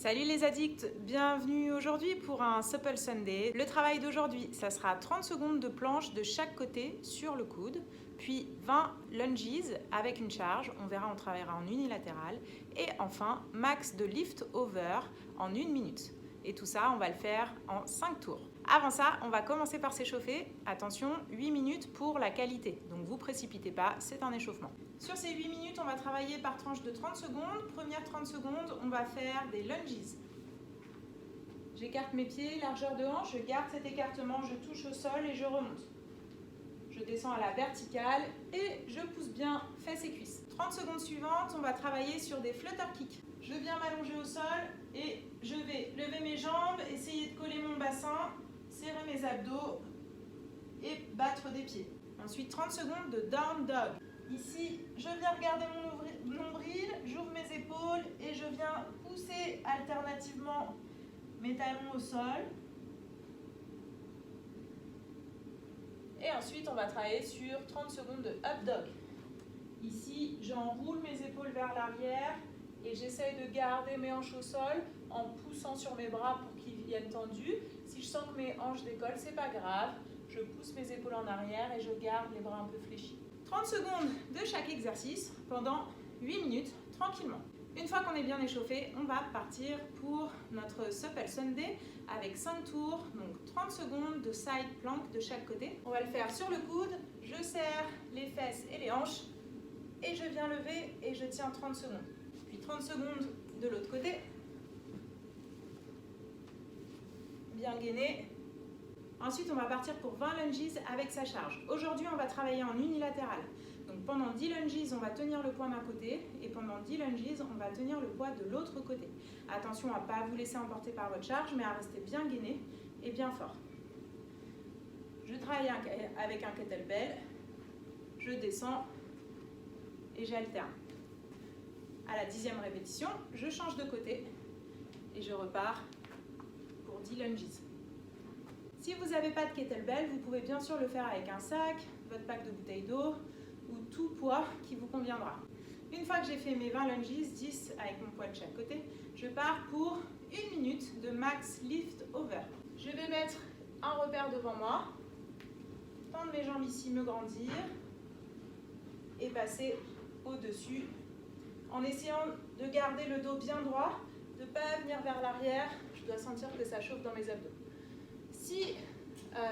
Salut les addicts, bienvenue aujourd'hui pour un Supple Sunday. Le travail d'aujourd'hui, ça sera 30 secondes de planche de chaque côté sur le coude, puis 20 lunges avec une charge, on verra on travaillera en unilatéral, et enfin max de lift over en 1 minute. Et tout ça, on va le faire en 5 tours. Avant ça, on va commencer par s'échauffer. Attention, 8 minutes pour la qualité. Donc vous précipitez pas, c'est un échauffement. Sur ces 8 minutes, on va travailler par tranche de 30 secondes. Première 30 secondes, on va faire des lunges. J'écarte mes pieds, largeur de hanche, je garde cet écartement, je touche au sol et je remonte. Je descends à la verticale et je pousse bien fesses et cuisses. 30 secondes suivantes, on va travailler sur des flutter kicks. Je viens m'allonger au sol et je vais lever mes jambes, essayer de coller mon bassin, serrer mes abdos et battre des pieds. Ensuite, 30 secondes de down dog. Ici, je viens regarder mon nombril, j'ouvre mes épaules et je viens pousser alternativement mes talons au sol. Et ensuite, on va travailler sur 30 secondes de up dog. Ici, j'enroule mes épaules vers l'arrière et j'essaye de garder mes hanches au sol en poussant sur mes bras pour qu'ils viennent tendus. Si je sens que mes hanches décollent, c'est pas grave. Je pousse mes épaules en arrière et je garde les bras un peu fléchis. 30 secondes de chaque exercice pendant 8 minutes, tranquillement. Une fois qu'on est bien échauffé, on va partir pour notre Supple Sunday avec 5 tours, donc 30 secondes de side plank de chaque côté. On va le faire sur le coude, je serre les fesses et les hanches et je viens lever et je tiens 30 secondes. Puis 30 secondes de l'autre côté, bien gainé. Ensuite, on va partir pour 20 lunges avec sa charge. Aujourd'hui, on va travailler en unilatéral. Donc pendant 10 lunges, on va tenir le poids d'un côté et pendant 10 lunges, on va tenir le poids de l'autre côté. Attention à ne pas vous laisser emporter par votre charge, mais à rester bien gainé et bien fort. Je travaille avec un kettlebell, je descends et j'alterne. À la 10e répétition, je change de côté et je repars pour 10 lunges. Si vous n'avez pas de kettlebell, vous pouvez bien sûr le faire avec un sac, votre pack de bouteilles d'eau ou tout poids qui vous conviendra. Une fois que j'ai fait mes 20 lunges, 10 avec mon poids de chaque côté, je pars pour 1 minute de max lift over. Je vais mettre un repère devant moi, tendre mes jambes ici, me grandir et passer au-dessus en essayant de garder le dos bien droit, de ne pas venir vers l'arrière. Je dois sentir que ça chauffe dans mes abdos. Si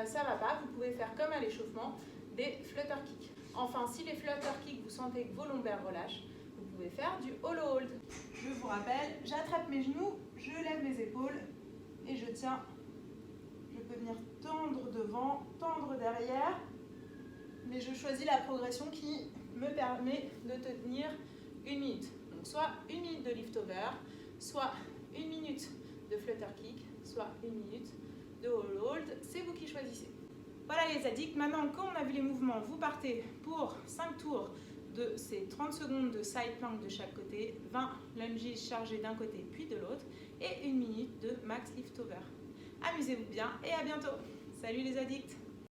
ça ne va pas, vous pouvez faire comme à l'échauffement, des flutter kicks. Enfin, si les flutter kicks, vous sentez que vos lombaires relâchent, vous pouvez faire du hollow hold. Je vous rappelle, j'attrape mes genoux, je lève mes épaules et je tiens. Je peux venir tendre devant, tendre derrière, mais je choisis la progression qui me permet de tenir 1 minute. Donc soit 1 minute de lift over, soit 1 minute de flutter kick, soit 1 minute de hollow hold, c'est vous qui choisissez. Voilà les addicts, maintenant quand on a vu les mouvements, vous partez pour 5 tours de ces 30 secondes de side plank de chaque côté, 20 lunges chargés d'un côté puis de l'autre et 1 minute de max lift over. Amusez-vous bien et à bientôt. Salut les addicts!